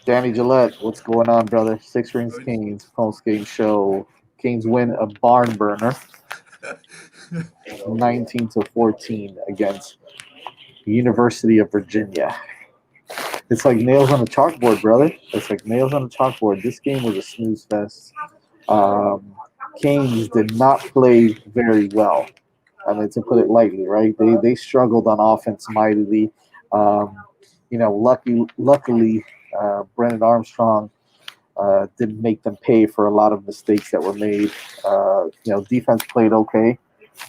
Danny Gillette, what's going on, brother? Six Rings Oh, Kings post game show. Kings win a barn burner, 19-14 against the University of Virginia. It's like nails on a chalkboard, brother. It's like nails on a chalkboard. This game was a snooze fest. Um, Kings did not play very well. I mean, to put it lightly, right? They struggled on offense mightily. Um, luckily, Brennan Armstrong didn't make them pay for a lot of mistakes that were made. Defense played okay.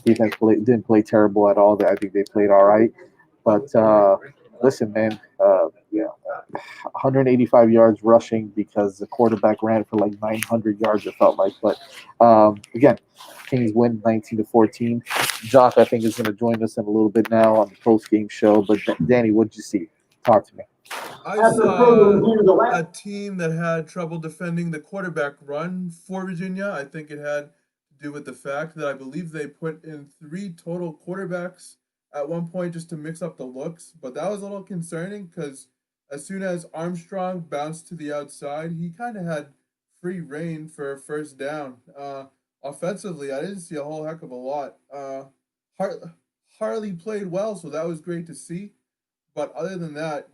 Didn't play terrible at all. I think they played all right. But listen, man, 185 yards rushing because the quarterback ran for like 900 yards. It felt like, but again, Kings win 19-14. Jock, I think, is going to join us in a little bit now on the post game show. But Danny, what did you see? Talk to me. I saw a team that had trouble defending the quarterback run for Virginia. I think it had to do with the fact that I believe they put in three total quarterbacks at one point just to mix up the looks. But that was a little concerning because as soon as Armstrong bounced to the outside, he kind of had free reign for a first down. Offensively, I didn't see a whole heck of a lot. Harley played well, so that was great to see. But other than that,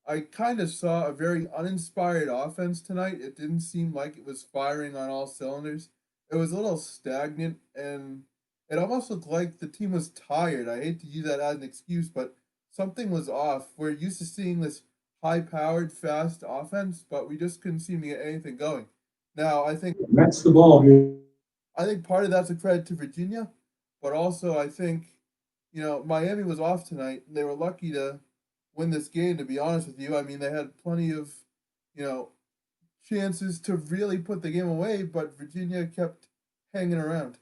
I kind of saw a very uninspired offense tonight. It didn't seem like it was firing on all cylinders. It was a little stagnant, and it almost looked like the team was tired. I hate to use that as an excuse, but something was off. We're used to seeing this high powered, fast offense, but we just couldn't seem to get anything going. Now, That's the ball, dude. I think part of that's a credit to Virginia, but also I think, Miami was off tonight. They were lucky to win this game, to be honest with you. I mean, they had plenty of, you know, chances to really put the game away, but Virginia kept hanging around.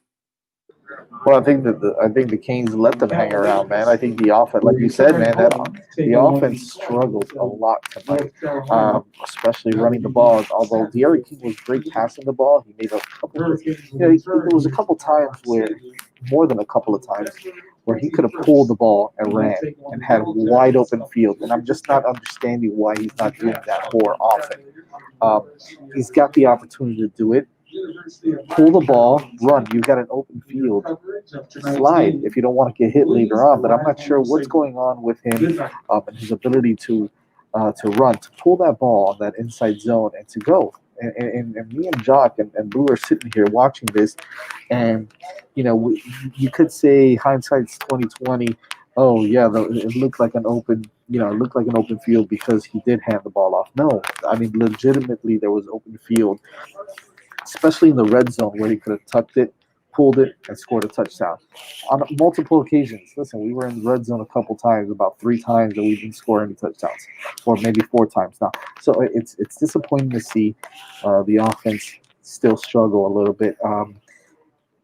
Well, I think the Canes let them hang around, man. I think the offense, like you said, man, that the offense struggled a lot tonight, especially running the ball. Although De'Aaron King was great passing the ball, he made a couple. There was a couple times where, more than a couple of times, where he could have pulled the ball and ran and had wide open field. And I'm just not understanding why he's not doing that more often. Um, he's got the opportunity to do it. Pull the ball, run. You've got an open field. Slide if you don't want to get hit later on. But I'm not sure what's going on with him and his ability to run, to pull that ball on that inside zone and to go. And me and Jock and Boo are sitting here watching this, and you could say hindsight's 2020. Oh yeah, it looked like an open. It looked like an open field because he did hand the ball off. No, I mean legitimately there was open field, especially in the red zone where he could have tucked it, pulled it, and scored a touchdown on multiple occasions. Listen, we were in the red zone a couple times, about three times that we didn't score any touchdowns, or maybe four times now. So it's disappointing to see the offense still struggle a little bit.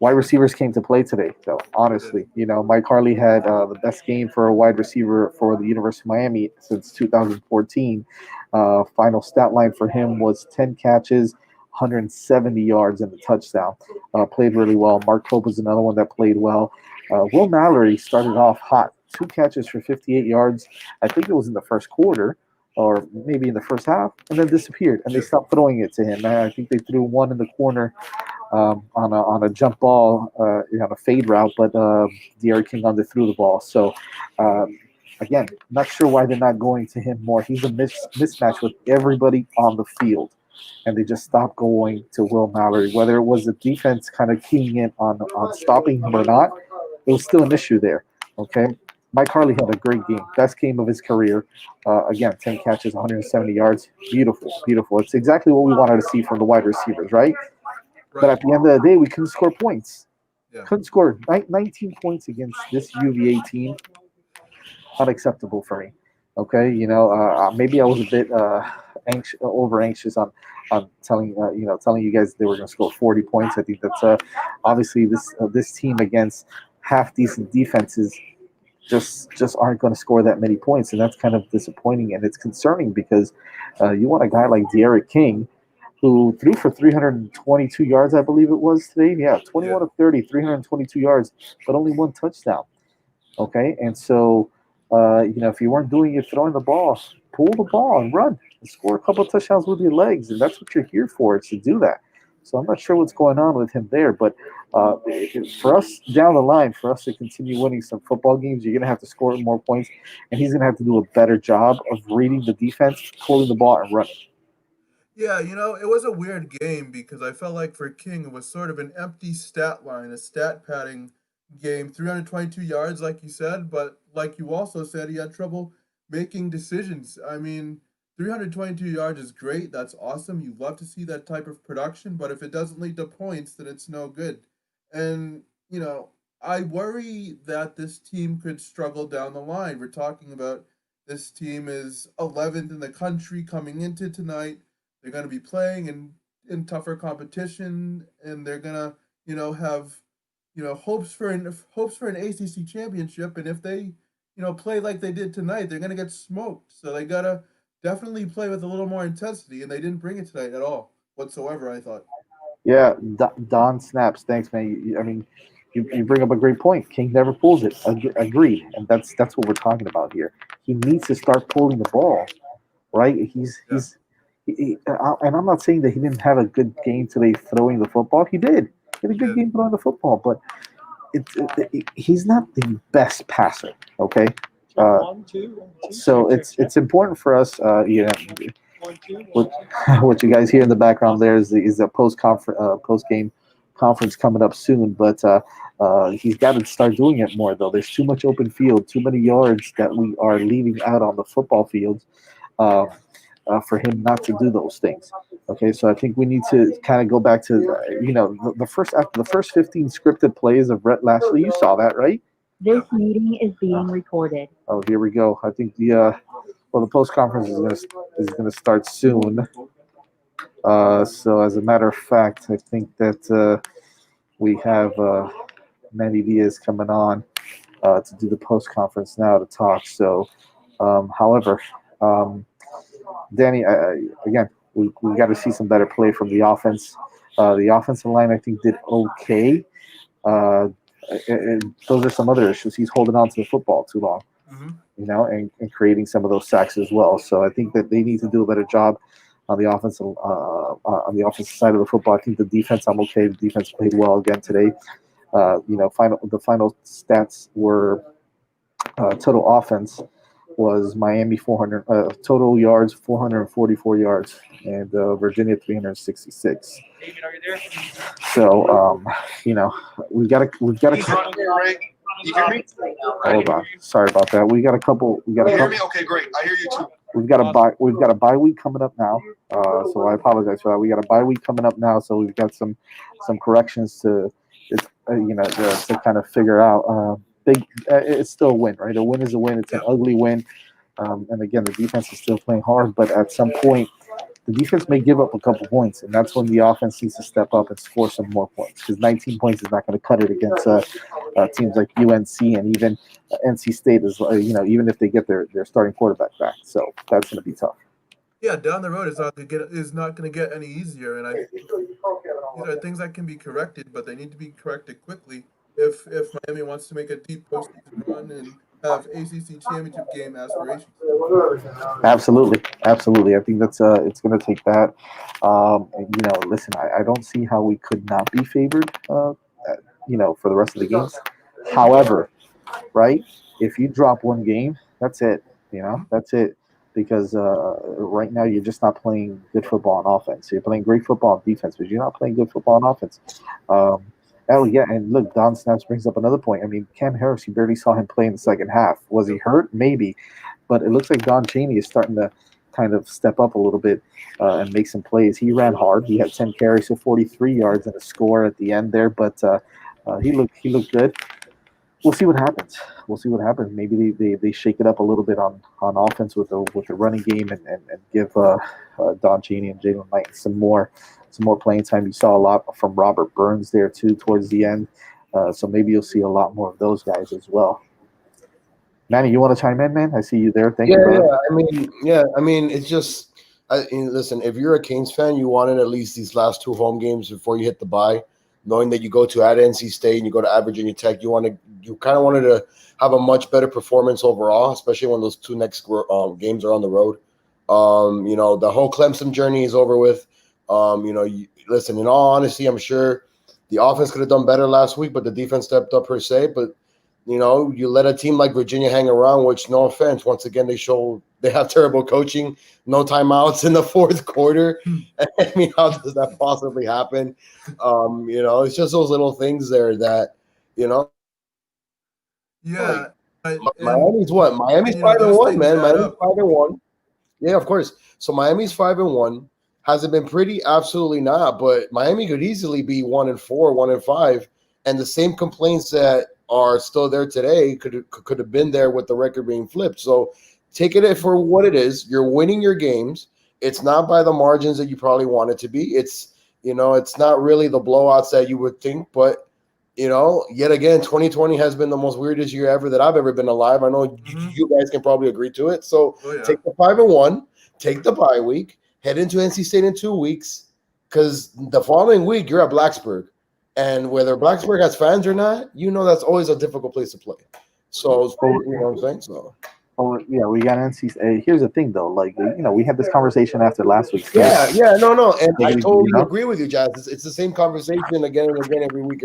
Wide receivers came to play today, though. It Honestly, Mike Harley had the best game for a wide receiver for the University of Miami since 2014. Final stat line for him was 10 catches, 170 yards, and a touchdown. Played really well. Mark Pope was another one that played well. Will Mallory started off hot. Two catches for 58 yards. I think it was in the first quarter, or maybe in the first half, and then disappeared. And they Yep. stopped throwing it to him. I think they threw one in the corner on a jump ball, on a fade route, but De'Aaron King underthrew the ball. So again, not sure why they're not going to him more. He's a mismatch with everybody on the field, and they just stopped going to Will Mallory. Whether it was the defense kind of keying in on stopping him or not, it was still an issue there. Okay. Mike Harley had a great game, best game of his career. Again, 10 catches, 170 yards. Beautiful, beautiful. It's exactly what we wanted to see from the wide receivers, right? But Right. at the end of the day, we couldn't score points. Yeah. Couldn't score 19 points against this UVA team. Unacceptable for me. Okay, maybe I was a bit over anxious on telling you guys they were going to score 40 points. I think that's obviously this team against half decent defenses just aren't going to score that many points, and that's kind of disappointing and it's concerning because you want a guy like De'Aaron King who threw for 322 yards, I believe it was today. Yeah, Yeah. 21 of 30, 322 yards, but only one touchdown. Okay, and so if you weren't doing it throwing the ball, pull the ball and run. score a couple touchdowns with your legs, and that's what you're here for, is to do that. So I'm not sure what's going on with him there, but for us down the line, for us to continue winning some football games, you're going to have to score more points, and he's going to have to do a better job of reading the defense, pulling the ball, and running. Yeah, it was a weird game because I felt like for King it was sort of an empty stat line, a stat padding game, 322 yards, like you said, but like you also said, he had trouble making decisions. I mean, 322 yards is great. That's awesome. You love to see that type of production, but if it doesn't lead to points, then it's no good. And, I worry that this team could struggle down the line. We're talking about this team is 11th in the country coming into tonight. They're going to be playing in tougher competition, and they're going to, have, hopes for an ACC championship. And if they, play like they did tonight, they're going to get smoked. So they got to definitely play with a little more intensity, and they didn't bring it tonight at all whatsoever, I thought. Yeah, Don snaps. Thanks, man. I mean, you bring up a great point. King never pulls it. Agreed, and that's what we're talking about here. He needs to start pulling the ball, right? Yeah. And I'm not saying that he didn't have a good game today throwing the football. He did. He had a good game throwing the football, but he's not the best passer. Okay, so it's important for us. What, what you guys hear in the background there is a post game conference coming up soon, but he's got to start doing it more though. There's too much open field, too many yards that we are leaving out on the football field. For him not to do those things. Okay, so I think we need to kind of go back to the first after the first 15 scripted plays of Rhett Lashley. You saw that, right? This meeting is being recorded. Oh, here we go. I think the post conference is gonna start soon. So as a matter of fact, I think that we have Manny Diaz coming on to do the post conference now to talk. So, however. Danny, again, we got to see some better play from the offense. The offensive line, I think, did okay. And those are some other issues. He's holding on to the football too long, and creating some of those sacks as well. So I think that they need to do a better job on the offensive side of the football. I think the defense, I'm okay. The defense played well again today. The final stats were total offense was Miami 400 total yards 444 yards and Virginia 366. So we've got to. Hold on, sorry about that. We got a couple. You hear me? Okay, great. I hear you too. We've got a bye week coming up now. So I apologize for that. We got a bye week coming up now, so we've got some corrections to kind of figure out. It's still a win, right? A win is a win. It's an ugly win. And again, the defense is still playing hard, but at some point, the defense may give up a couple points, and that's when the offense needs to step up and score some more points. Because 19 points is not going to cut it against teams like UNC and even NC State. Even if they get their starting quarterback back, so that's going to be tough. Yeah, down the road is not going to get any easier, and I think these are things that can be corrected, but they need to be corrected quickly if Miami wants to make a deep postseason run and have ACC championship game aspirations. Absolutely. I think that's it's going to take that. Listen, I don't see how we could not be favored. For the rest of the games. However, right, if you drop one game, that's it. That's it. Because right now you're just not playing good football on offense. You're playing great football on defense, but you're not playing good football on offense. And look, Don Snaps brings up another point. I mean, Cam Harris, you barely saw him play in the second half. Was he hurt? Maybe. But it looks like Don Chaney is starting to kind of step up a little bit and make some plays. He ran hard. He had 10 carries for 43 yards and a score at the end there, but he looked good. We'll see what happens. Maybe they shake it up a little bit on offense with the running game and give Don Chaney and Jalen Knight some more playing time. You saw a lot from Robert Burns there too towards the end, so maybe you'll see a lot more of those guys as well. Manny, you want to chime in, man? I see you there. Thank you. Brother. I mean, it's just listen. If you're a Canes fan, you wanted at least these last two home games before you hit the bye, knowing that you go to at NC State and you go to Virginia Tech. You kind of wanted to have a much better performance overall, especially when those two next games are on the road. The whole Clemson journey is over with. Listen, in all honesty, I'm sure the offense could have done better last week, but the defense stepped up per se. But you let a team like Virginia hang around, which, no offense, once again, they have terrible coaching, no timeouts in the fourth quarter. I mean, how does that possibly happen? It's just those little things there that, Yeah. Miami's what? Miami's 5-1, man. Miami's 5-1. Yeah, of course. So Miami's 5-1. Has it been pretty? Absolutely not. But Miami could easily be 1-4, 1-5, and the same complaints that are still there today could have been there with the record being flipped. So take it for what it is. You're winning your games. It's not by the margins that you probably want it to be. It's it's not really the blowouts that you would think, but yet again, 2020 has been the most weirdest year ever that I've ever been alive. I know you guys can probably agree to it. So take the 5-1, take the bye week, head into NC State in 2 weeks, because the following week you're at Blacksburg. And whether Blacksburg has fans or not, that's always a difficult place to play. So, you know what I'm saying? So. Oh yeah, we got NC. Here's the thing, though. Like, we had this conversation after last week's game. Yeah, no, and I totally agree with you, Jazz. It's the same conversation again and again every week.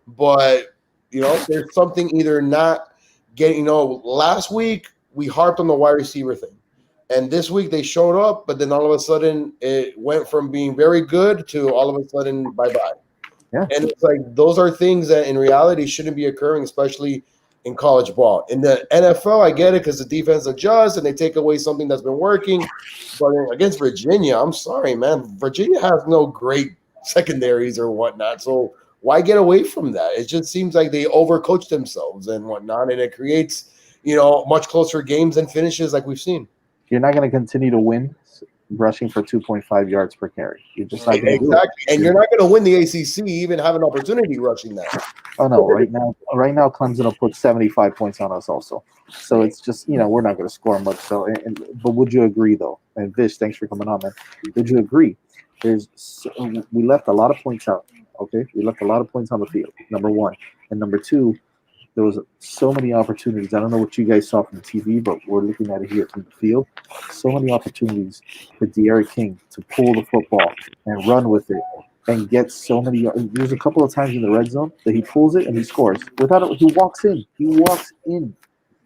But there's something either not getting. Last week we harped on the wide receiver thing, and this week they showed up, but then all of a sudden it went from being very good to all of a sudden bye. Yeah, and it's like those are things that in reality shouldn't be occurring, especially in college ball. In the NFL, I get it because the defense adjusts and they take away something that's been working. But against Virginia, I'm sorry, man. Virginia has no great secondaries or whatnot. So why get away from that? It just seems like they overcoach themselves and whatnot, and it creates, much closer games and finishes like we've seen. You're not going to continue to win rushing for 2.5 yards per carry. You're just not going to do it. And you're not going to win the ACC, even have an opportunity rushing that. Oh no! Right now, Clemson will put 75 points on us also. So it's just we're not going to score much. So, but would you agree though? And Vish, thanks for coming on, man. Would you agree? We left a lot of points out. Okay, we left a lot of points on the field. Number one, and number two, there was so many opportunities. I don't know what you guys saw from the TV, but we're looking at it here from the field. So many opportunities for De'Aaron King to pull the football and run with it and get so many. There's a couple of times in the red zone that he pulls it and he scores. Without it, he walks in.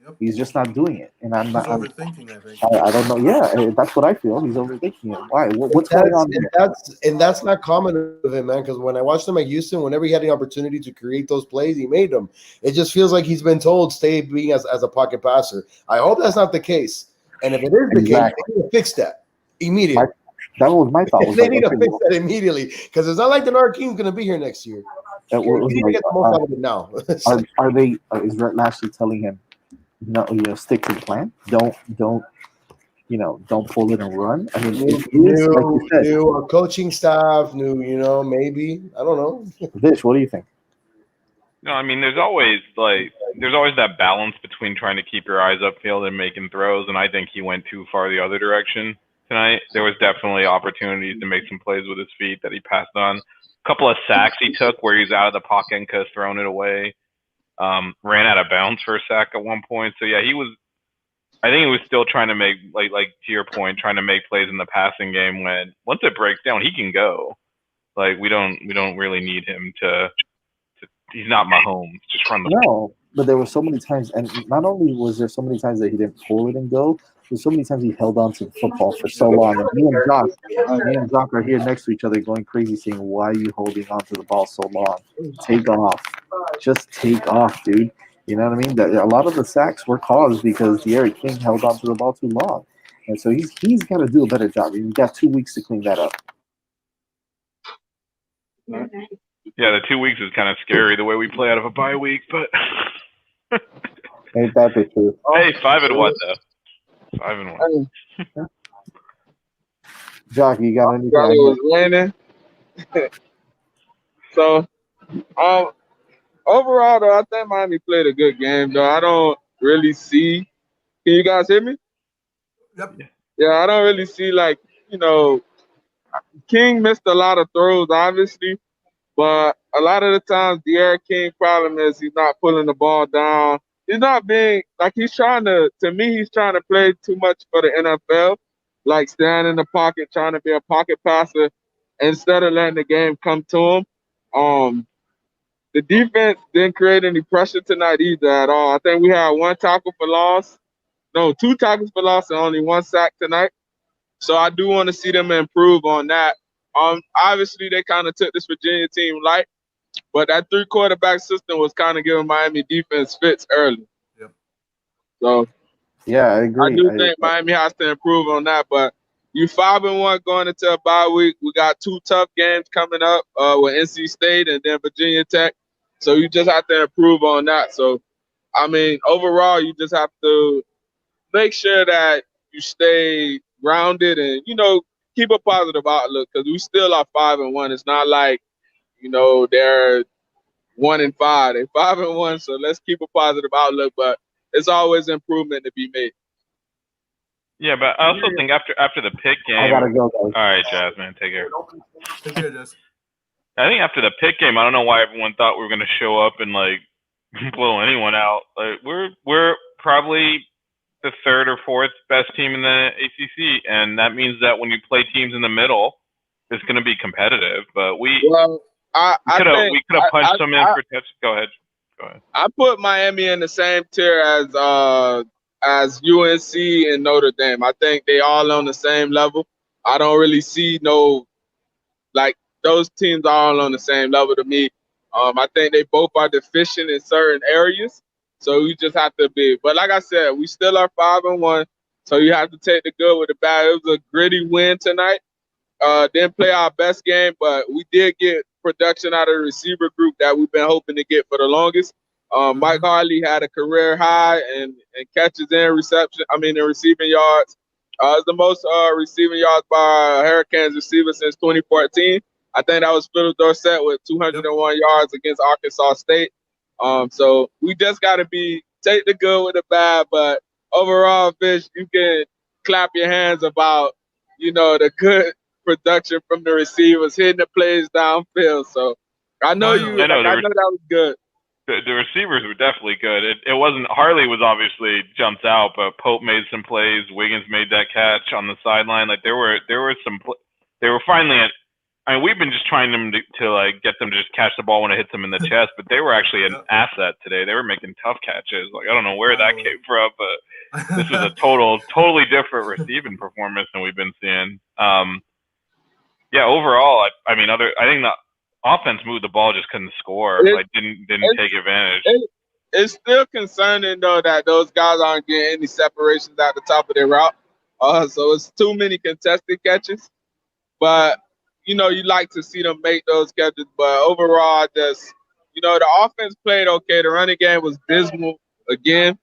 Yep. He's just not doing it, and I'm not overthinking. I think. I don't know. Yeah, that's what I feel. He's overthinking it. Why? What's going on there? That's not common with him, man. Because when I watched him at Houston, whenever he had the opportunity to create those plays, he made them. It just feels like he's been told stay being as a pocket passer. I hope that's not the case. And if it is the case, they need to fix that immediately. That was my thought. They need to fix that immediately because it's not like the Nard King's going to be here next year. We need to get the most out of it now. Are they? Is Rhett Lashley telling him? No, stick to the plan. Don't pull it and run. I mean, new coaching staff, maybe I don't know. Vish, what do you think? No, I mean, there's always that balance between trying to keep your eyes upfield and making throws, and I think he went too far the other direction tonight. There was definitely opportunities to make some plays with his feet that he passed on. A couple of sacks he took where he's out of the pocket and could have thrown it away. Ran out of bounds for a sack at one point. So yeah, I think he was still trying to make like to your point, trying to make plays in the passing game. When once it breaks down, he can go. Like we don't really need him to he's not Mahomes. Just run the ball. But there were so many times, and not only was there so many times that he didn't pull it and go, there's so many times he held on to the football for so long. And me and Jock are here next to each other going crazy saying, why are you holding on to the ball so long? Take off. Just take off, dude. You know what I mean? A lot of the sacks were caused because De'Aaron King held on to the ball too long. And so he's got to do a better job. He's got 2 weeks to clean that up. Yeah, the 2 weeks is kind of scary the way we play out of a bye week, but ain't that the truth? Hey, 5-1 though. 5-1. Jock, you got anything? Probably was winning. So, overall though, I think Miami played a good game though. I don't really see. Can you guys hear me? Yep. Yeah, I don't really see King missed a lot of throws, obviously. But a lot of the times, De'Aaron King problem is he's not pulling the ball down. He's not being he's trying to me, he's trying to play too much for the NFL. like stand in the pocket, trying to be a pocket passer instead of letting the game come to him. The defense didn't create any pressure tonight either at all. I think we had 1 tackle for loss. No, 2 tackles for loss and only 1 sack tonight. So I do want to see them improve on that. Obviously they kind of took this Virginia team light, but that 3-quarterback system was kind of giving Miami defense fits early. Yep. So Yeah, I I agree. do think Miami has to improve on that. But you 5-1 going into a bye week. We got 2 tough games coming up with NC State and then Virginia Tech. So you just have to improve on that. So I mean, overall, you just have to make sure that you stay grounded and, keep a positive outlook because we still are 5-1. It's not like, they're 1-5. They're 5-1. So let's keep a positive outlook, but it's always improvement to be made. Yeah, but I also think after the Pitt game. I gotta go, guys. All right, Jasmine, take care. Take care, Jess. I think after the Pitt game, I don't know why everyone thought we were going to show up and like blow anyone out. Like we're probably the 3rd or 4th best team in the ACC, and that means that when you play teams in the middle, it's going to be competitive. But we could have punched them in for touch. Go ahead. I put Miami in the same tier as UNC and Notre Dame. I think they all on the same level. I don't really see those teams are all on the same level to me. I think they both are deficient in certain areas. So you just have to be. But like I said, we still are 5-1. So you have to take the good with the bad. It was a gritty win tonight. Didn't play our best game, but we did get production out of the receiver group that we've been hoping to get for the longest. Mike Harley had a career high in catches and in receiving yards. It's the most receiving yards by Hurricanes receiver since 2014. I think that was Philip Dorsett with 201 yards against Arkansas State. So we just got to take the good with the bad. But overall, Fish, you can clap your hands about, the good production from the receivers, hitting the plays downfield. So I know that was good. The receivers were definitely good. It wasn't Harley was obviously jumped out, but Pope made some plays. Wiggins made that catch on the sideline. Like there were some. They were finally at. I mean, we've been just trying them to like get them to just catch the ball when it hits them in the chest, but they were actually an asset today. They were making tough catches. Like I don't know where that came from, but this was a totally different receiving performance than we've been seeing. Yeah, overall, I think the offense moved the ball, just couldn't score. Didn't take advantage. It's still concerning though that those guys aren't getting any separations at the top of their route. So it's too many contested catches. But you like to see them make those catches. But overall, the offense played okay. The running game was dismal again.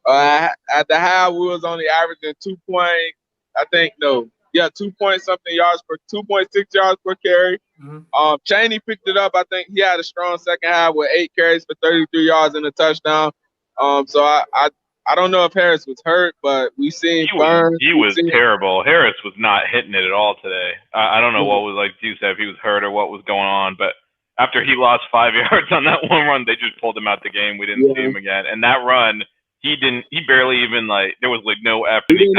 At the half, we was only averaging 2.something yards per 2.6 yards per carry. Chaney picked it up. I think he had a strong second half with 8 carries for 33 yards and a touchdown. So I don't know if Harris was hurt, but we seen Burns. He was terrible. Harris was not hitting it at all today. I don't know what was, like you said, if he was hurt or what was going on, but after he lost 5 yards on that one run, they just pulled him out the game. We didn't see him again. And that run, he barely even there was no effort. He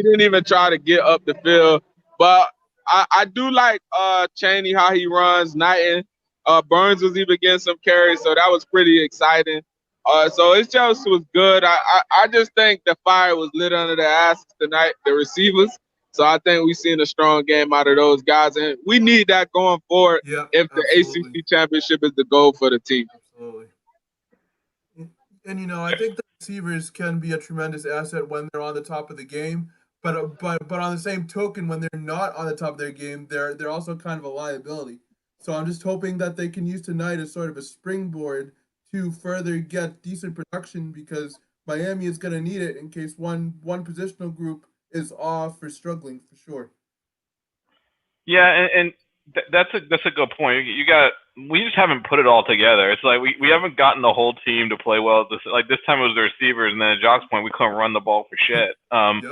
didn't even try to get up the field. But I do like Chaney, how he runs. Knighton, Burns was even getting some carries, so that was pretty exciting. So it just was good. I just think the fire was lit under their asses tonight, the receivers. So I think we've seen a strong game out of those guys, and we need that going forward if the ACC championship is the goal for the team. Absolutely. And I think the receivers can be a tremendous asset when they're on the top of the game. But on the same token, when they're not on the top of their game, they're also kind of a liability. So I'm just hoping that they can use tonight as sort of a springboard to further get decent production, because Miami is going to need it in case one positional group is off or struggling for sure. Yeah, and that's a good point. We just haven't put it all together. It's like we haven't gotten the whole team to play well. This time it was the receivers, and then at Jock's point, we couldn't run the ball for shit. And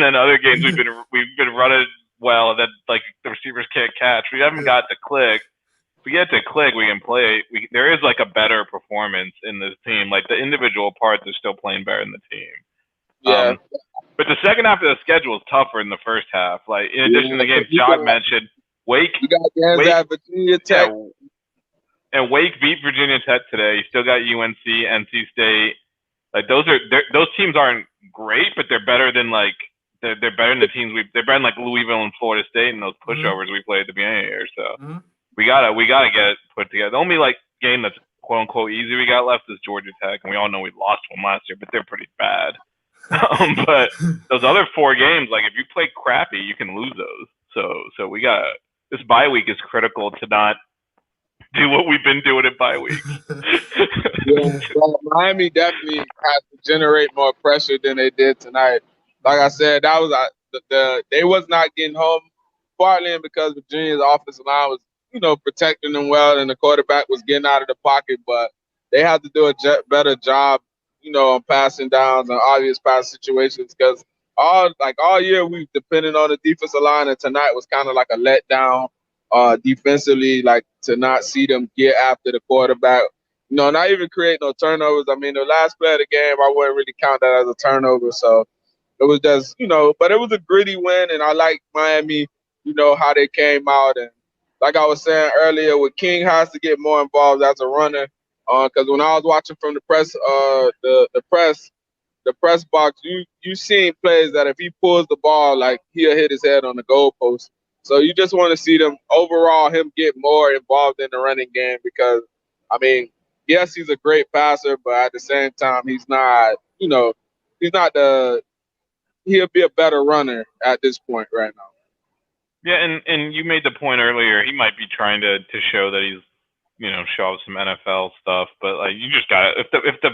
then other games we've been running well, and then the receivers can't catch. We haven't got to click. If we get to click, we can play. There is a better performance in this team. The individual parts are still playing better than the team. Yeah. But the second half of the schedule is tougher than the first half. Like in addition to the games John mentioned, Wake. You got games at Virginia Tech. Yeah, and Wake beat Virginia Tech today. You still got UNC, NC State. Like those teams aren't great, but they're better than they're better than the teams they're better than like Louisville and Florida State and those pushovers we played at the beginning of the year. So we gotta get it put together. The only game that's quote unquote easy we got left is Georgia Tech, and we all know we lost one last year, but they're pretty bad. But those other 4 games, like if you play crappy, you can lose those. So we got this bye week is critical to not do what we've been doing in bye week. Well, Miami definitely has to generate more pressure than they did tonight. Like I said, that was they was not getting home, partly because Virginia's offensive line was, protecting them well, and the quarterback was getting out of the pocket. But they have to do a better job, on passing downs and obvious pass situations, because all year we've depended on the defensive line, and tonight was kind of like a letdown defensively, like to not see them get after the quarterback. Not even create no turnovers. I mean, the last play of the game, I wouldn't really count that as a turnover. So it was just, but it was a gritty win, and I like Miami, how they came out. And like I was saying earlier, with King has to get more involved as a runner, because when I was watching from the press, the press box, you seen plays that if he pulls the ball, like he'll hit his head on the goalpost. So you just want to see him get more involved in the running game, because, I mean, yes, he's a great passer, but at the same time, he's not, he'll be a better runner at this point right now. Yeah, and you made the point earlier, he might be trying to show that he's, show off some NFL stuff, but like you just got to,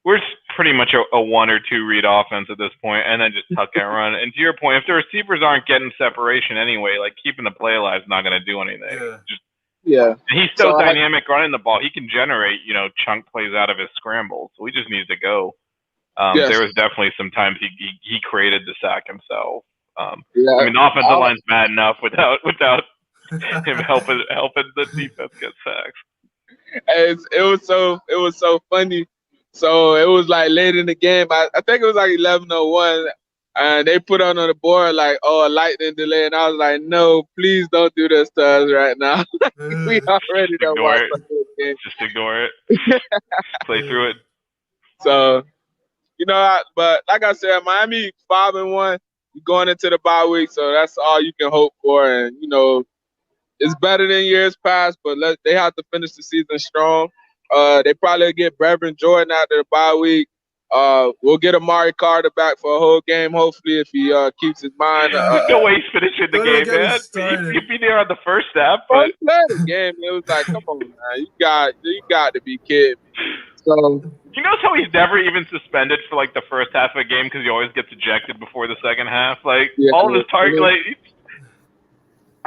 we're pretty much a 1 or 2 read offense at this point, and then just tuck and run. And to your point, if the receivers aren't getting separation anyway, like keeping the play alive is not going to do anything. Yeah. And he's so dynamic running the ball. He can generate, chunk plays out of his scrambles. So he just needs to go. Yes. There was definitely some times he created the sack himself. I Yeah. mean, the offensive line's bad enough without him helping the defense get sacks. It was so funny. So it was like late in the game. I think it was like 11:01, and they put on the board like, a lightning delay, and I was like, no, please don't do this to us right now. We already know why. Just ignore it. Play through it. So, but like I said, Miami 5-1, going into the bye week, so that's all you can hope for. And it's better than years past, but they have to finish the season strong. They probably get Brevin Jordan after the bye week. We'll get Amari Carter back for a whole game, hopefully, if he keeps his mind. No way he's finishing the game, man. He'd be there on the first half. First play of the game, it was like, come on, man. You got to be kidding me. So, you notice how he's never even suspended for like the first half of a game because he always gets ejected before the second half. Like all of his targets,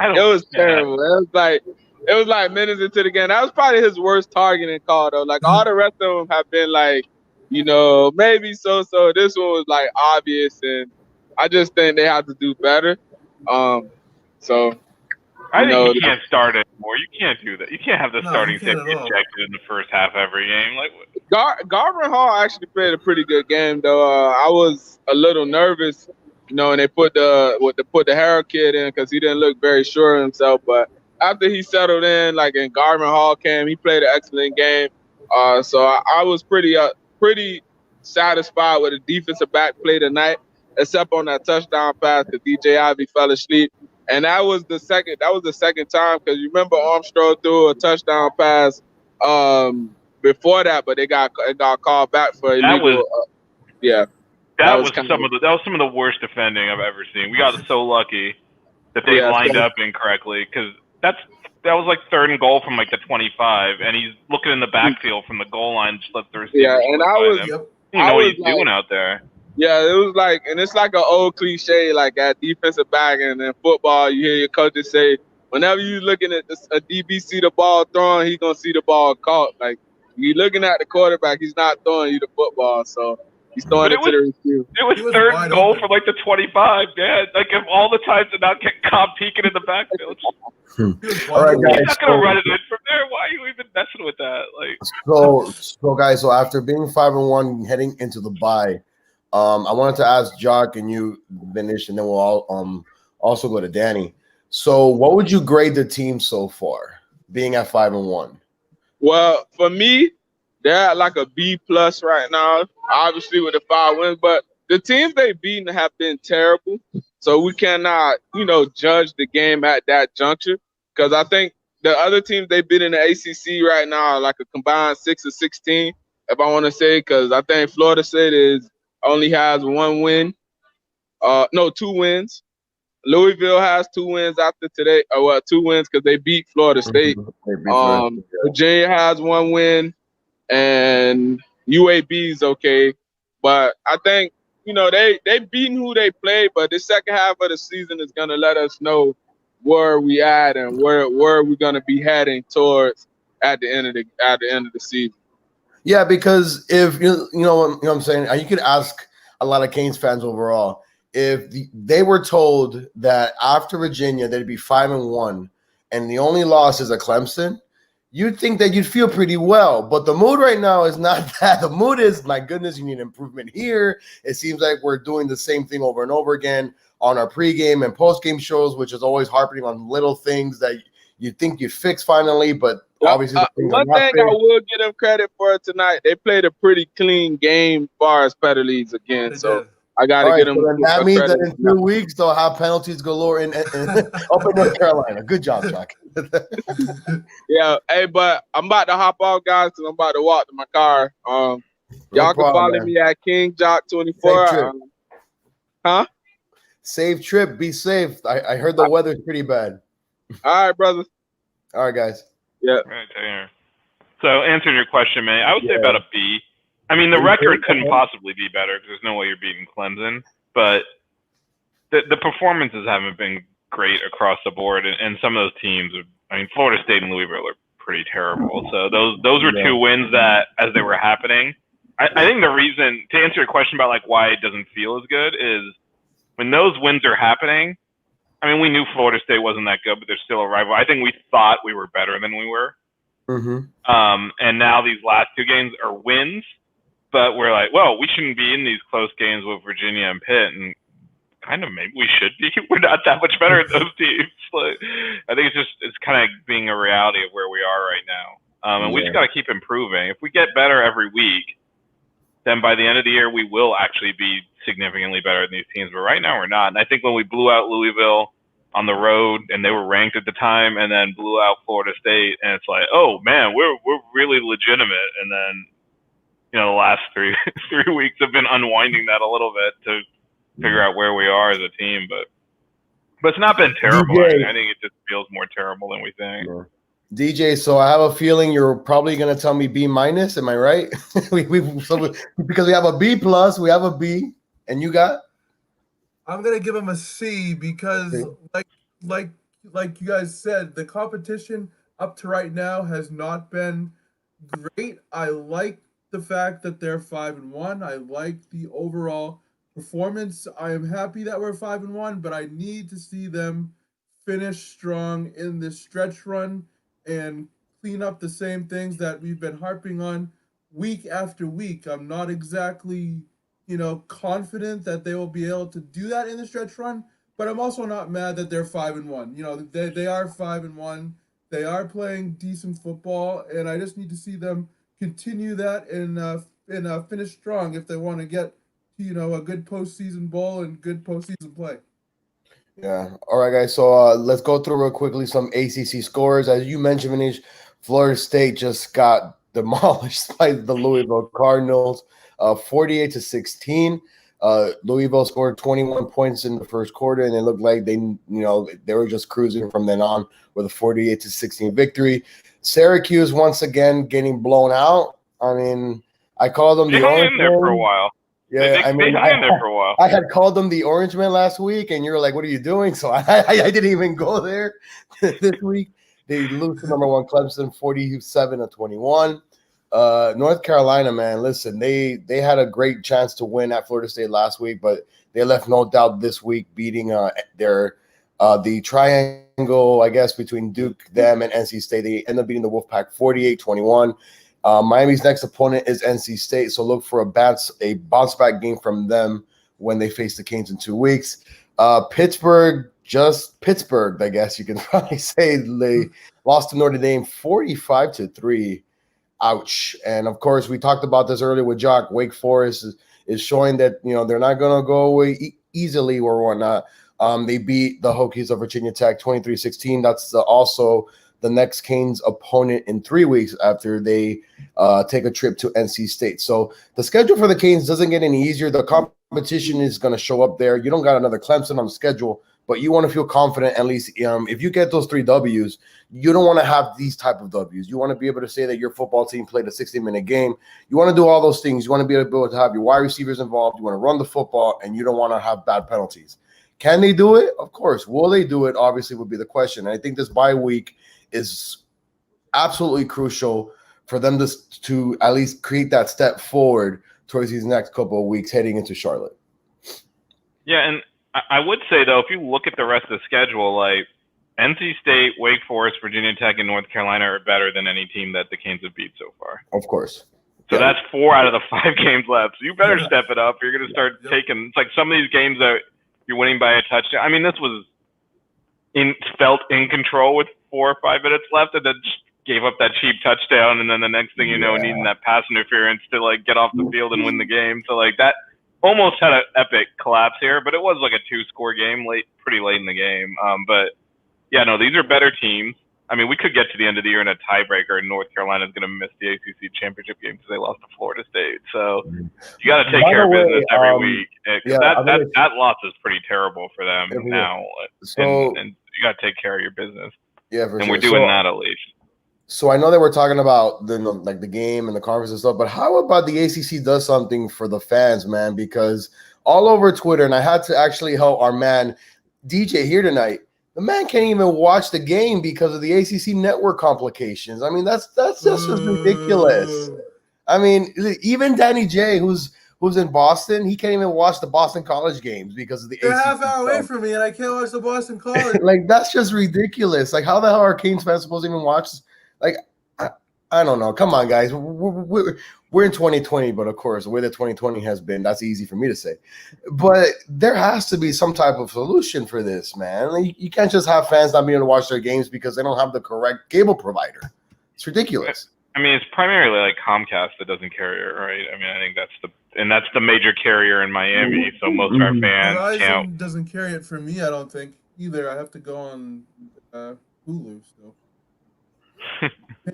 it was terrible. It was like minutes into the game. That was probably his worst targeting call, though. Like all the rest of them have been like, maybe so. This one was like obvious, and I just think they have to do better. I think you can't start anymore. You can't do that. You can't have the starting safety ejected in the first half every game. Like Garvin Hall actually played a pretty good game, though. I was a little nervous, and they put the Harrell kid in because he didn't look very sure of himself. But after he settled in, and Garvin Hall came, he played an excellent game. So I was pretty satisfied with the defensive back play tonight, except on that touchdown pass because DJ Ivy fell asleep. And that was the second time, because you remember Armstrong threw a touchdown pass before that, but it got called back for illegal. That was some of the worst defending I've ever seen. We got so lucky that they lined up incorrectly, because that was like 3rd and goal from like the 25, and he's looking in the backfield from the goal line, just let the receiver. Yeah, and I know what he's doing out there. Yeah, it was like, and it's like an old cliche, like at defensive back, and in football, you hear your coaches say, whenever you're looking at a DB see the ball thrown, he's gonna see the ball caught. Like you're looking at the quarterback, he's not throwing you the football, so he's throwing it to the receiver. It was 3rd and goal for like the 25, man. Like of all the times to not get caught peeking in the backfield. All right, guys. He's not gonna run it in from there. Why are you even messing with that? Like so guys, so after being 5-1 heading into the bye. I wanted to ask Jock and you, Vinish, and then we'll all also go to Danny. So, what would you grade the team so far, being at 5-1? Well, for me, they're at like a B plus right now, obviously with the 5 wins, but the teams they've beaten have been terrible. So we cannot, judge the game at that juncture. Because I think the other teams they've been in the ACC right now are like a combined 6 or 16, if I want to say, because I think Florida State only has 1 win. No, 2 wins. Louisville has 2 wins after today. 2 wins because they beat Florida State. Virginia has 1 win, and UAB is okay. But I think, they beaten who they played, but the second half of the season is gonna let us know where we at and where we're gonna be heading towards at the end of the season. Yeah, because if you know what I'm saying, you could ask a lot of Canes fans overall if they were told that after Virginia they'd be 5-1 and the only loss is a Clemson, you'd think that you'd feel pretty well. But the mood right now is not that. The mood is, my goodness, you need improvement here. It seems like we're doing the same thing over and over again on our pregame and postgame shows, which is always harping on little things that you think you'd fix finally, but obviously one thing I will give them credit for tonight, they played a pretty clean game as far as penalties again. So I got to get them. So that means that in 2 weeks they'll have penalties galore in up in North Carolina. Good job, Chuck. Yeah, hey, but I'm about to hop off, guys, because I'm about to walk to my car. Y'all can follow me at King Jock 24. Safe trip. Be safe. I heard the weather's pretty bad. All right, brother. All right, guys. Yeah. Right there. So answering your question, man, I would say about a B. I mean, the record couldn't possibly be better because there's no way you're beating Clemson. But the performances haven't been great across the board, and some of those teams, Florida State and Louisville are pretty terrible. So those were 2 wins that, as they were happening, I think the reason, to answer your question about like why it doesn't feel as good, is when those wins are happening. I mean, we knew Florida State wasn't that good, but they're still a rival. I think we thought we were better than we were. And now these last 2 games are wins, but we're like, well, we shouldn't be in these close games with Virginia and Pitt, and kind of maybe we should be. We're not that much better at those teams. Like, I think it's kind of being a reality of where we are right now. And we just got to keep improving. If we get better every week, then by the end of the year, we will actually be significantly better than these teams. But right now, we're not. And I think when we blew out Louisville on the road, and they were ranked at the time, and then blew out Florida State, and it's like, oh man, we're really legitimate. And then, the last 3 weeks have been unwinding that a little bit to figure out where we are as a team. But it's not been terrible. I think it just feels more terrible than we think. Yeah. DJ, so I have a feeling you're probably gonna tell me B-. Am I right? Because we have a B+, we have a B, and you got? I'm gonna give him a C because, like you guys said, the competition up to right now has not been great. I like the fact that they're 5-1. I like the overall performance. I am happy that we're 5-1, but I need to see them finish strong in this stretch run and clean up the same things that we've been harping on week after week. I'm not exactly, confident that they will be able to do that in the stretch run, but I'm also not mad that they're 5-1. They are 5-1. They are playing decent football, and I just need to see them continue that and finish strong if they want to get a good postseason bowl and good postseason play. Yeah. All right, guys. So let's go through real quickly some ACC scores. As you mentioned, Manish, Florida State just got demolished by the Louisville Cardinals, 48-16. Louisville scored 21 points in the first quarter, and it looked like they were just cruising from then on with a 48-16 victory. Syracuse once again getting blown out. I mean, I called them they hung in there for a while. Yeah, they hung in there for a while. I had called them the Orange Man last week, and you were like, "What are you doing?" So I didn't even go there this week. They lose to number 1 Clemson, 47-21. North Carolina, man, listen, they had a great chance to win at Florida State last week, but they left no doubt this week, beating the triangle, I guess, between Duke, them, and NC State. They ended up beating the Wolfpack 48-21. Miami's next opponent is NC State, so look for a bounce back game from them when they face the Canes in 2 weeks. Pittsburgh, I guess you can probably say, they lost to Notre Dame 45-3. Ouch. And of course, we talked about this earlier with Jock. Wake Forest is showing that they're not going to go away easily or whatnot. They beat the Hokies of Virginia Tech 23-16. That's also the next Canes opponent in 3 weeks after they take a trip to NC State. So the schedule for the Canes doesn't get any easier. The competition is going to show up there. You don't got another Clemson on the schedule, but you want to feel confident at least if you get those 3 W's. You don't want to have these type of W's. You want to be able to say that your football team played a 60-minute game. You want to do all those things. You want to be able to have your wide receivers involved. You want to run the football, and you don't want to have bad penalties. Can they do it? Of course. Will they do it? Obviously would be the question. And I think this bye week is absolutely crucial for them to at least create that step forward towards these next couple of weeks heading into Charlotte. Yeah, and I would say, though, if you look at the rest of the schedule, like NC State, Wake Forest, Virginia Tech, and North Carolina are better than any team that the Canes have beat so far. Of course. So that's 4 out of the 5 games left. So you better step it up. You're going to start taking – it's like some of these games that you're winning by a touchdown. I mean, this was felt in control with 4 or 5 minutes left, and then just gave up that cheap touchdown, and then the next thing you know, needing that pass interference to, like, get off the field and win the game. So, like, that almost had an epic collapse here, but it was like a 2-score game pretty late in the game. But, yeah, no, these are better teams. I mean, we could get to the end of the year in a tiebreaker, and North Carolina is going to miss the ACC championship game because they lost to Florida State. So you got to take care of business every week. That loss is pretty terrible for them now, and you got to take care of your business. Yeah, for and sure. We're doing that at least. So I know that we're talking about the game and the conference and stuff, but how about the ACC does something for the fans, man? Because all over Twitter, and I had to actually help our man DJ here tonight. The man can't even watch the game because of the ACC network complications. I mean, that's just ridiculous. I mean, even Danny J, who's in Boston, he can't even watch the Boston College games because of the They're ACC half hour away stuff. from me, and I can't watch the Boston College. Like, that's just ridiculous. Like, how the hell are Canes fans supposed to even watch? Like, I don't know. Come on, guys. We're in 2020, but of course, the way that 2020 has been, that's easy for me to say. But there has to be some type of solution for this, man. Like, you can't just have fans not being able to watch their games because they don't have the correct cable provider. It's ridiculous. I mean, it's primarily like Comcast that doesn't carry it, right? I mean, I think that's the major carrier in Miami. So most of our fans Verizon doesn't carry it for me, I don't think either. I have to go on Hulu still.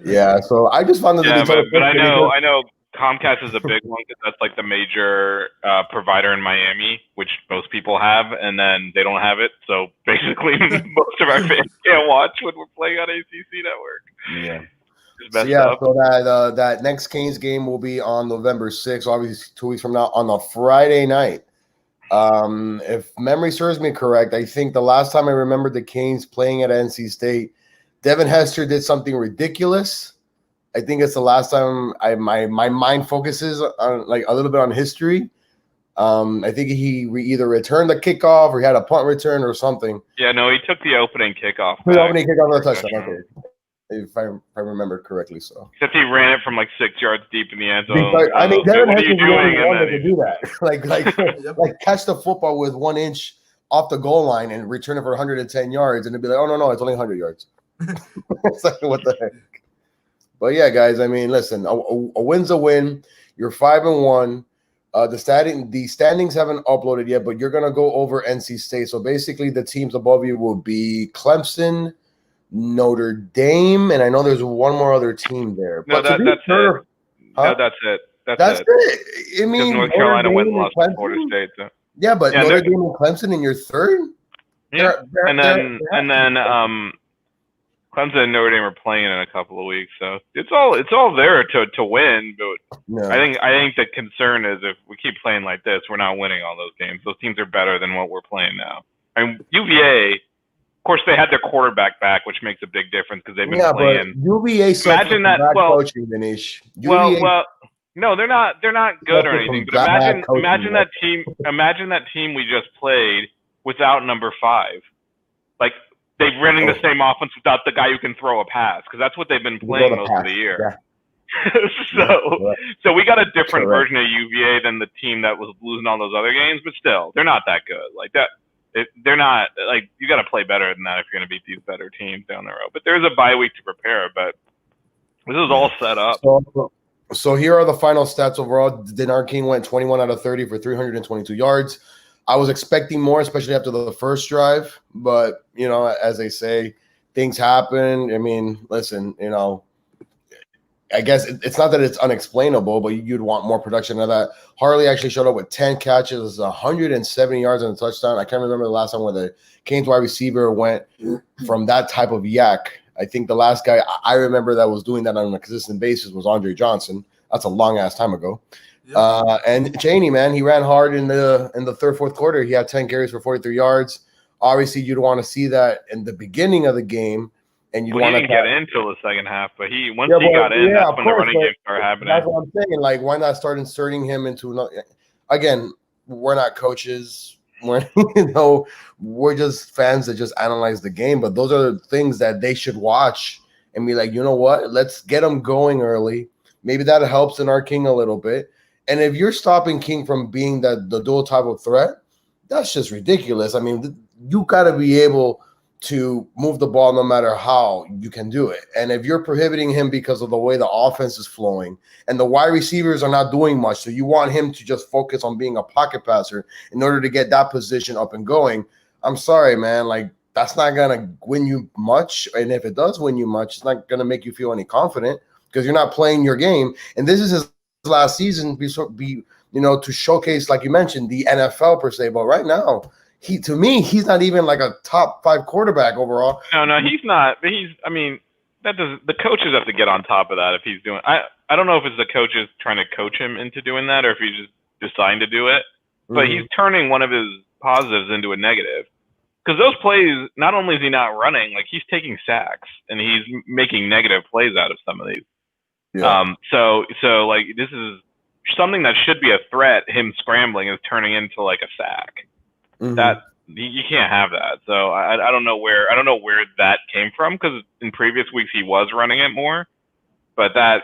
Yeah, so I just found that. Yeah, but I know Comcast is a big one because that's like the major provider in Miami, which most people have, and then they don't have it. So basically, most of our fans can't watch when we're playing on ACC Network. Yeah. So that next Canes game will be on November 6th, obviously 2 weeks from now, on a Friday night. If memory serves me correct, I think the last time I remember the Canes playing at NC State, Devin Hester did something ridiculous. I think it's the last time my mind focuses on like a little bit on history. I think he either returned the kickoff or he had a punt return or something. Yeah, no, he took the opening kickoff. The opening kickoff of the touchdown. Okay. If I remember correctly, so except he ran it from like 6 yards deep in the end zone. I mean, Devin Hester the only one that could do that. like catch the football with 1 inch off the goal line and return it for 110 yards, and it'd be like, oh no, it's only 100 yards. It's like, what the heck? But yeah, guys, I mean, listen, a win's a win. You're 5-1. The standings haven't uploaded yet, but you're gonna go over NC State. So basically, the teams above you will be Clemson, Notre Dame, and I know there's one more other team there. No, that's it. Huh? No, that's it. That's it. I mean, North Carolina went and lost to Florida State. So. Yeah, but Notre Dame and Clemson in your third. Yeah, and then Clemson and Notre Dame are playing in a couple of weeks, so it's all there to win. But I think the concern is if we keep playing like this, we're not winning all those games. Those teams are better than what we're playing now. And UVA, of course, they had their quarterback back, which makes a big difference because they've been playing. But UVA imagine that. Coaching, Manish. Well, no, they're not good or anything. But imagine that team. Imagine that team we just played without number 5, like. They're running the same offense without the guy who can throw a pass because that's what they've been playing most of the year. So we got a different Correct. version of UVA than the team that was losing all those other games, but still, they're not that good. Like that, they're not like you got to play better than that if you're going to beat these better teams down the road. But there's a bye week to prepare. But this is all set up. So here are the final stats overall. Denard King went 21 out of 30 for 322 yards. I was expecting more, especially after the first drive. But, you know, as they say, things happen. I mean, listen, you know, I guess it's not that it's unexplainable, but you'd want more production of that. Harley actually showed up with 10 catches, 170 yards and a touchdown. I can't remember the last time where the Canes wide receiver went from that type of yak. I think the last guy I remember that was doing that on a consistent basis was Andre Johnson. That's a long ass time ago. Yep. And Cheney, man, he ran hard in the third, fourth quarter. He had 10 carries for 43 yards. Obviously, you'd want to see that in the beginning of the game, and you'd Well, want he to didn't get in until the second half, but once he got in, that's when the running game started happening. That's what I'm saying. Like, why not start inserting him into another? Again, we're not coaches. We're we're just fans that just analyze the game. But those are the things that they should watch and be like, you know what? Let's get them going early. Maybe that helps in our King a little bit. And if you're stopping King from being the dual type of threat, that's just ridiculous. I mean, you got to be able to move the ball no matter how you can do it. And if you're prohibiting him because of the way the offense is flowing and the wide receivers are not doing much, so you want him to just focus on being a pocket passer in order to get that position up and going, I'm sorry, man. Like, that's not going to win you much. And if it does win you much, it's not going to make you feel any confident because you're not playing your game. And this is his last season to showcase, like you mentioned, the NFL per se. But right now, to me, he's not even like a top 5 quarterback overall. No, he's not. But the coaches have to get on top of that if he's doing. I don't know if it's the coaches trying to coach him into doing that or if he's just deciding to do it. But he's turning one of his positives into a negative. Because those plays, not only is he not running, like he's taking sacks and he's making negative plays out of some of these. Yeah. So like this is something that should be a threat. Him scrambling is turning into like a sack. That you can't have that. So I don't know where that came from because in previous weeks he was running it more, but they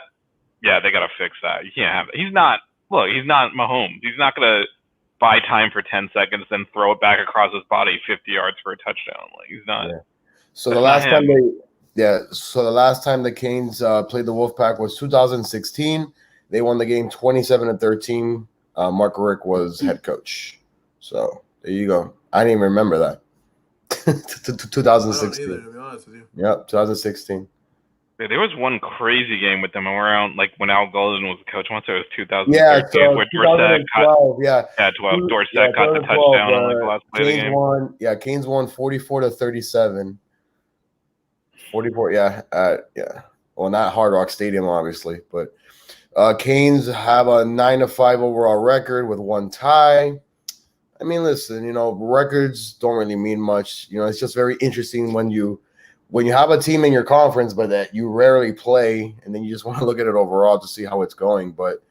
got to fix that. You can't have it. He's not Mahomes. He's not gonna buy time for 10 seconds then throw it back across his body 50 yards for a touchdown. Like he's not. Yeah. So the last time the Canes played the Wolfpack was 2016. They won the game 27-13. Mark Rick was head coach. So. There you go. I didn't even remember that. 2016. I don't either, to be honest with you. Yep, 2016. Yeah, there was one crazy game with them around like when Al Golden was the coach. Once it was 2013. Yeah, so where Dorsett 2012. Dorsett caught the touchdown on like the last play of the game. Canes won 44-37. 44. Yeah. Well, not Hard Rock Stadium, obviously, but Canes have a 9-5 overall record with 1 tie. I mean, listen, records don't really mean much. It's just very interesting when you have a team in your conference, but that you rarely play, and then you just want to look at it overall to see how it's going. But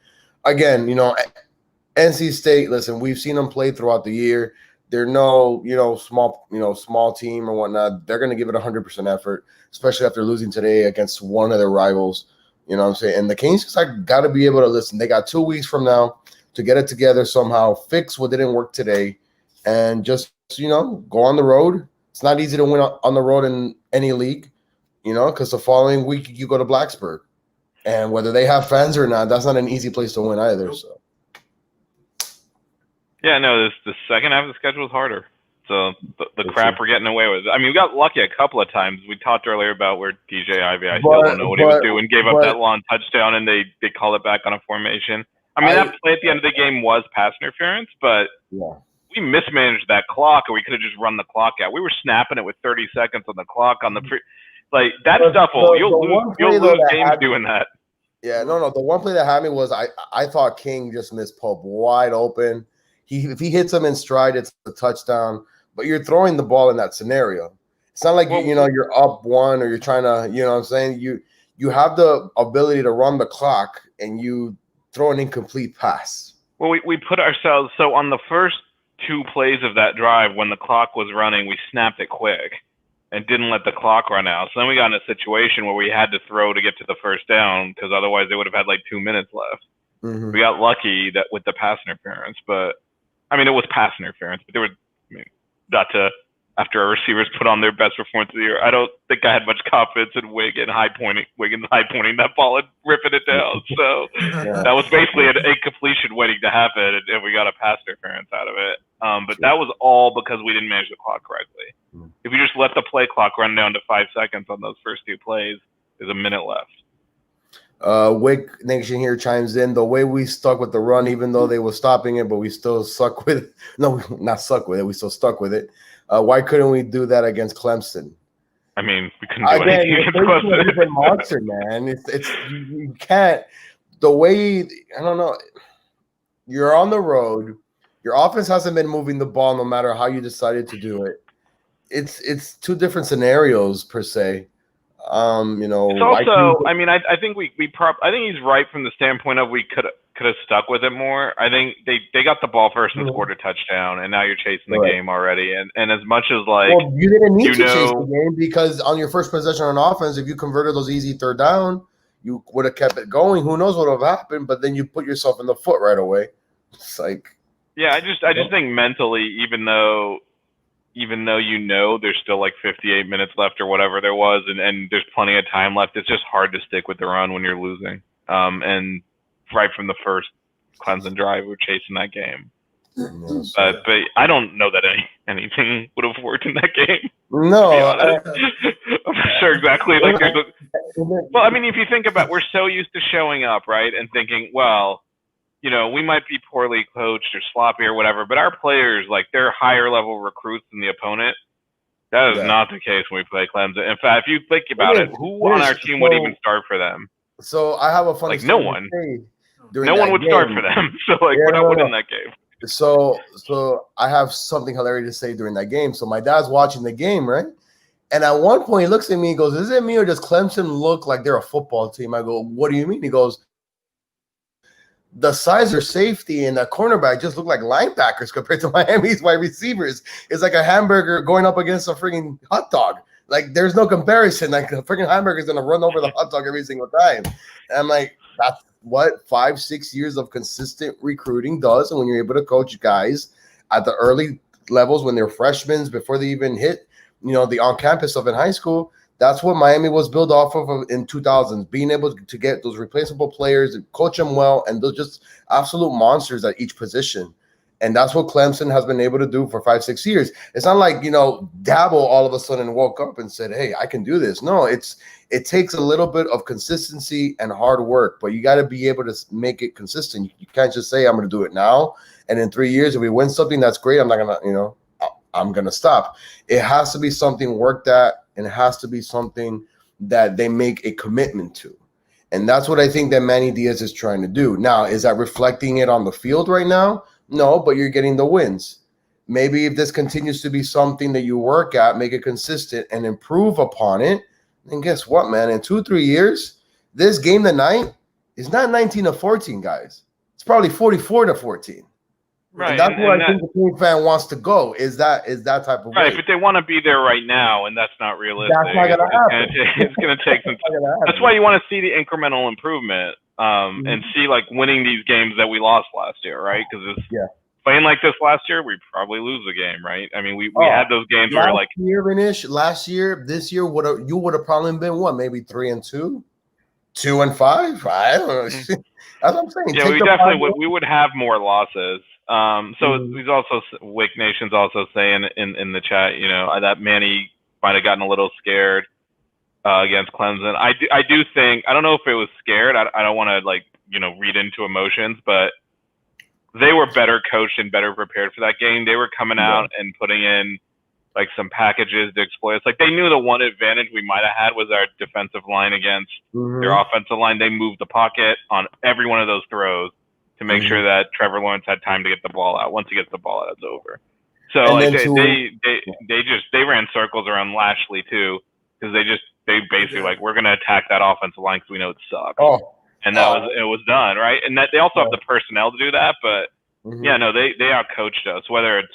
again, NC State, listen, we've seen them play throughout the year. They're no, small team or whatnot. They're going to give it 100% effort, especially after losing today against one of their rivals. You know what I'm saying? And the Canes got to be able to listen. They got 2 weeks from now to get it together somehow, fix what didn't work today, and just, go on the road. It's not easy to win on the road in any league, because the following week you go to Blacksburg. And whether they have fans or not, that's not an easy place to win either. So. Yeah, no, the second half of the schedule is harder. So the crap we're getting away with. I mean, we got lucky a couple of times. We talked earlier about where DJ Ivey, I still don't know what he was doing, gave up that long touchdown, and they called it back on a formation. I mean, that play at the end of the game was pass interference, but we mismanaged that clock, or we could have just run the clock out. We were snapping it with 30 seconds on the clock on the like that stuff. You'll lose games doing that. Yeah, no. The one play that had me was I thought King just missed Pope wide open. If he hits him in stride, it's a touchdown. But you're throwing the ball in that scenario. It's not like you're up 1 or you're trying to, you know what I'm saying? You have the ability to run the clock and you throw an incomplete pass. Well, we put ourselves on the first 2 plays of that drive when the clock was running, we snapped it quick. and didn't let the clock run out. So then we got in a situation where we had to throw to get to the first down because otherwise they would have had like 2 minutes left. Mhm. We got lucky that with the pass interference, but I mean it was pass interference, but there were not to after our receivers put on their best performance of the year. I don't think I had much confidence in Wiggins high pointing that ball and ripping it down. So that was basically an incompletion waiting to happen, and we got a pass interference out of it. But that was all because we didn't manage the clock correctly. If you just let the play clock run down to 5 seconds on those first 2 plays, there's a minute left. Wick Nation here chimes in. The way we stuck with the run, even though they were stopping it, but we still suck with it. No, not suck with it. We still stuck with it. Why couldn't we do that against Clemson? I mean, we couldn't do anything against Clemson. It's a monster, man. It's you can't. The way I don't know. You're on the road. Your offense hasn't been moving the ball, no matter how you decided to do it. It's 2 different scenarios per se. It's also, I mean, I think I think he's right from the standpoint of we could have stuck with it more. I think they got the ball first and scored a touchdown, and now you're chasing the game already. And as much as you didn't need to chase the game because on your first possession on offense, if you converted those easy third down, you would have kept it going. Who knows what would have happened? But then you put yourself in the foot right away. It's like, yeah, I just think mentally, even though there's still like 58 minutes left or whatever there was, and there's plenty of time left, it's just hard to stick with the run when you're losing. And right from the first Clemson drive, we're chasing that game. But I don't know that anything would have worked in that game. No, I'm not sure exactly. Like, well, I mean, if you think about, we're so used to showing up, right, and thinking, well, we might be poorly coached or sloppy or whatever, but our players, like, they're higher level recruits than the opponent. That is not the case when we play Clemson. In fact, if you think about it, who on our team would even start for them? So I have a funny no one. No one would start for them. So we're not winning that game. So I have something hilarious to say during that game. So my dad's watching the game, right? And at one point he looks at me and goes, "Is it me or does Clemson look like they're a football team?" I go, "What do you mean?" He goes, "The size or safety and the cornerback just look like linebackers compared to Miami's wide receivers. It's like a hamburger going up against a freaking hot dog. Like, there's no comparison. Like, the freaking hamburger is going to run over the hot dog every single time." And I'm like, that's what 5-6 years of consistent recruiting does. And when you're able to coach guys at the early levels when they're freshmen before they even hit, the on-campus of in high school, that's what Miami was built off of in 2000s, being able to get those replaceable players and coach them well, and those just absolute monsters at each position. And that's what Clemson has been able to do for 5-6 years. It's not like, Dabo all of a sudden woke up and said, "Hey, I can do this." No, it takes a little bit of consistency and hard work, but you got to be able to make it consistent. You can't just say, "I'm going to do it now, and in 3 years, if we win something, that's great. I'm not going to, I'm going to stop." It has to be something worked at, and it has to be something that they make a commitment to. And that's what I think that Manny Diaz is trying to do. Now, is that reflecting it on the field right now? No, but you're getting the wins. Maybe if this continues to be something that you work at, make it consistent and improve upon it, then guess what, man? In 2-3 years, this game tonight is not 19-14, guys. It's probably 44-14. Right. And that's where I think the team fan wants to go, is that type of right, way. but they want to be there right now, and that's not realistic. That's not going to happen. It's going to take some time. That's why you want to see the incremental improvement and see, like, winning these games that we lost last year, right? Because playing like this last year, we probably lose the game, right? I mean, we had those games where, like, last year, this year, you would have probably been what, maybe 3-2, 2-5. I don't know. That's what I'm saying. Yeah, we definitely we would have more losses. So he's also, Wick Nation's also saying in the chat, that Manny might have gotten a little scared against Clemson. I do think, I don't know if it was scared. I don't want to read into emotions, but they were better coached and better prepared for that game. They were coming out and putting in like some packages to exploit us. Like, they knew the one advantage we might have had was our defensive line against their offensive line. They moved the pocket on every one of those throws to make sure that Trevor Lawrence had time to get the ball out. Once he gets the ball out, it's over. So like, they ran circles around Lashley too, because they basically like, we're gonna attack that offensive line because we know it sucks. And it was done, right? And that they also have the personnel to do that, but they outcoached us. Whether it's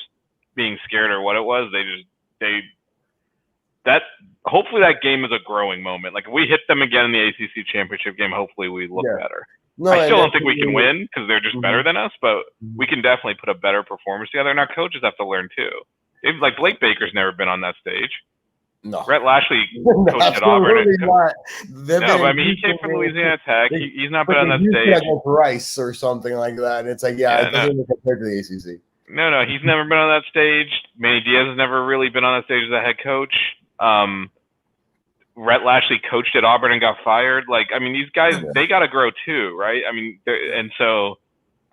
being scared or what it was, they hopefully that game is a growing moment. Like if we hit them again in the ACC championship game, hopefully we look better. No, I still don't think we can win because they're just Mhm. better than us, but we can definitely put a better performance together. And our coaches have to learn too. Like Blake Baker's never been on that stage. No. Brett Lashley coached at Auburn. Absolutely not. No, but I mean, he came from Louisiana Tech. He's not been on that He's stage. like Rice or something like that. It's like, it doesn't even compare to the ACC. No, he's never been on that stage. Manny Diaz has never really been on that stage as a head coach. Brett Lashley coached at Auburn and got fired. Like, I mean, these guys, they got to grow too, right? I mean, and so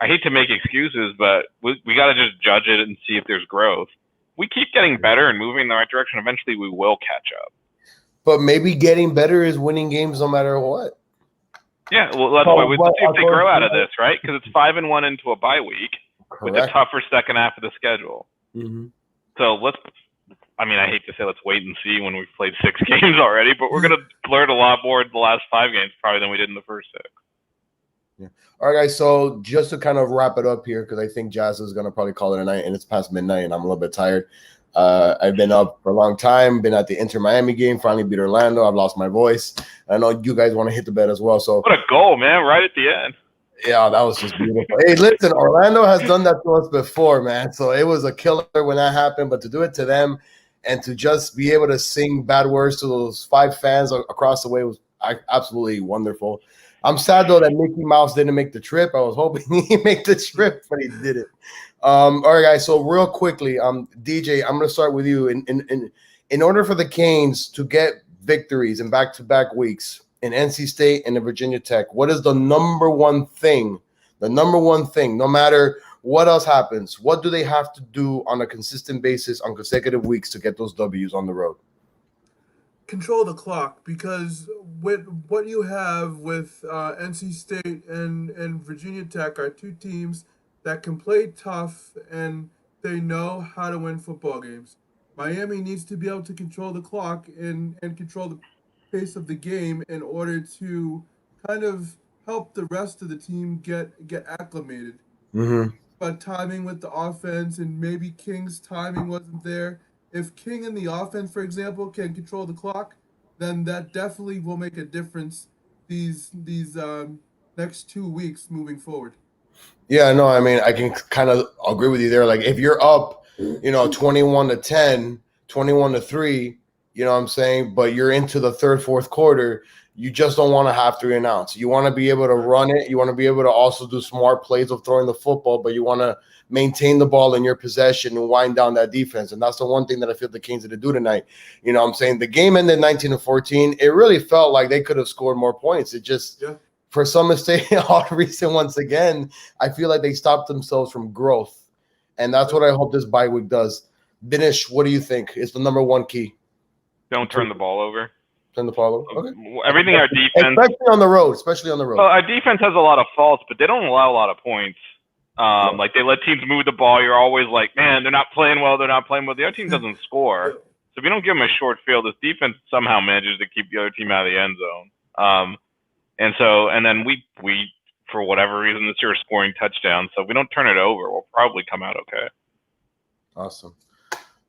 I hate to make excuses, but we got to just judge it and see if there's growth. We keep getting better and moving in the right direction. Eventually, we will catch up. But maybe getting better is winning games no matter what. Yeah, well, that's why let's see if they grow out of this, right? Because it's 5-1 into a bye week with a tougher second half of the schedule. Mm-hmm. So I mean, I hate to say let's wait and see when we've played 6 games already, but we're going to learn a lot more in the last 5 games probably than we did in the first 6. Yeah. All right, guys. So just to kind of wrap it up here, because I think Jazz is going to probably call it a night, and it's past midnight, and I'm a little bit tired. I've been up for a long time, been at the Inter Miami game, finally beat Orlando. I've lost my voice. I know you guys want to hit the bed as well. So what a goal, man, right at the end. Yeah, that was just beautiful. Hey, listen, Orlando has done that to us before, man. So it was a killer when that happened, but to do it to them and to just be able to sing bad words to those 5 fans across the way was absolutely wonderful. I'm sad, though, that Mickey Mouse didn't make the trip. I was hoping he'd make the trip, but he didn't. All right, guys. So real quickly, DJ, I'm going to start with you. In order for the Canes to get victories in back-to-back weeks in NC State and in Virginia Tech, what is the number one thing? The number one thing, no matter what else happens, what do they have to do on a consistent basis on consecutive weeks to get those W's on the road? Control the clock, because with what you have with NC State and Virginia Tech are 2 teams that can play tough and they know how to win football games. Miami needs to be able to control the clock and control the pace of the game in order to kind of help the rest of the team get acclimated. Mm-hmm. But timing with the offense, and maybe King's timing wasn't there. If King in the offense, for example, can control the clock, then that definitely will make a difference these next 2 weeks moving forward. Yeah, no, I mean, I can kind of agree with you there. Like, if you're up, 21-10, 21-3, you know what I'm saying? But you're into the third, fourth quarter, you just don't want to have 3 and outs. You want to be able to run it. You want to be able to also do smart plays of throwing the football, but you want to maintain the ball in your possession and wind down that defense. And that's the one thing that I feel the Kings had to do tonight. You know what I'm saying? The game ended 19-14. It really felt like they could have scored more points. It just, for some mistake, all reason, once again, I feel like they stopped themselves from growth. And that's what I hope this bye week does. Dinesh, what do you think is the number one key? Don't turn the ball over. Turn the ball over? Okay. Everything our defense. Especially on the road. Well, our defense has a lot of faults, but they don't allow a lot of points. Like, they let teams move the ball. You're always like, man, they're not playing well. They're not playing well. The other team doesn't score. So if you don't give them a short field, this defense somehow manages to keep the other team out of the end zone. And then we for whatever reason this year are scoring touchdowns. So if we don't turn it over, we'll probably come out okay. Awesome.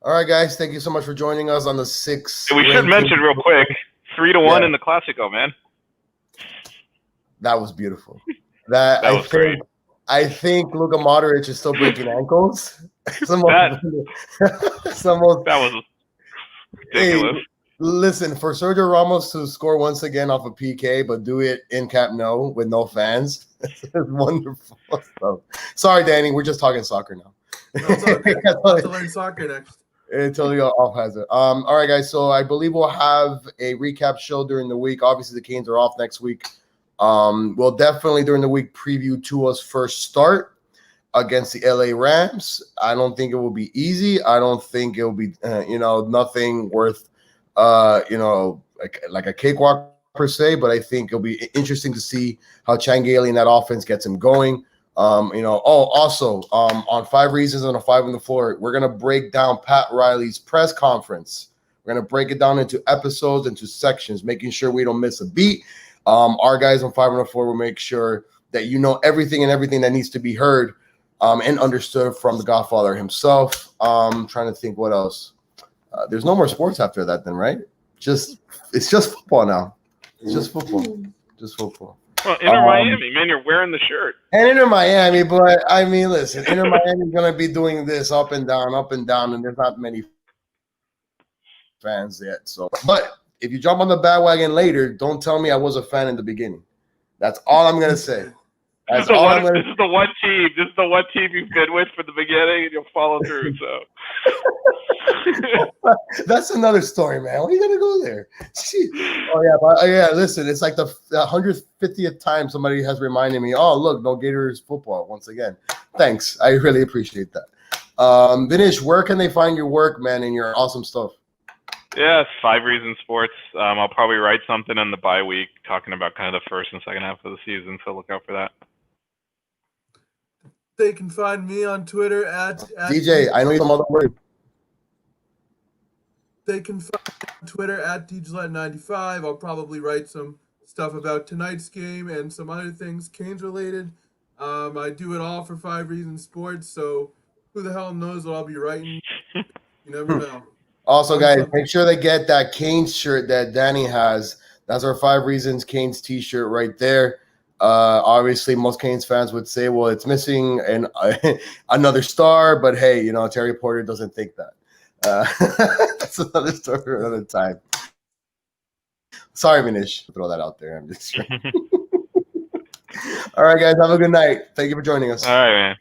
All right, guys. Thank you so much for joining us on the 6th. We should mention real quick, 3-1 in the Classico, man. That was beautiful. That was great. I think Luka Modric is still breaking ankles. That was ridiculous. Hey, listen, for Sergio Ramos to score once again off a PK, but do it in Camp Nou with no fans, it's wonderful. So, sorry, Danny, we're just talking soccer now. No, it's okay. I'll have to learn soccer next. Until you off has it. All right, guys. So I believe we'll have a recap show during the week. Obviously, the Canes are off next week. We'll definitely during the week preview Tua's first start against the LA Rams. I don't think it will be easy. I don't think it will be, nothing worth, like a cakewalk per se. But I think it'll be interesting to see how Changeli and that offense gets him going. Also, on 5 Reasons and a 5 on the Floor, we're gonna break down Pat Riley's press conference. We're gonna break it down into episodes, into sections, making sure we don't miss a beat. Our guys on 5 on the Floor will make sure that you know everything that needs to be heard and understood from the Godfather himself. Trying to think what else. There's no more sports after that, then, right? It's just football now. It's just football. Just football. Well, Inter Miami, man, you're wearing the shirt. And Inter Miami, but I mean, listen, Inter Miami's gonna be doing this up and down, and there's not many fans yet. So, but if you jump on the bandwagon later, don't tell me I was a fan in the beginning. That's all I'm gonna say. This is the one team. This is the one team you've been with from the beginning, and you'll follow through. So that's another story, man. Why are you gonna go there? Oh yeah. Listen, it's like the 150th time somebody has reminded me. Oh, look, no Gators football once again. Thanks, I really appreciate that. Vinish, where can they find your work, man, and your awesome stuff? Yeah, it's 5 Reasons Sports. I'll probably write something in the bye week talking about kind of the first and second half of the season. So look out for that. They can find me on Twitter at DJ. I know you some other word. They can find me on Twitter at DJlet95. I'll probably write some stuff about tonight's game and some other things Canes related. I do it all for 5 Reasons Sports, so who the hell knows what I'll be writing? You never know. Also, guys, make sure they get that Canes shirt that Danny has. That's our 5 Reasons Canes t-shirt right there. Obviously, most Canes fans would say, well, it's missing another star, but hey, you know, Terry Porter doesn't think that. That's another story for another time. Sorry, Manish, to throw that out there. I'm just All right, guys, have a good night. Thank you for joining us. All right, man.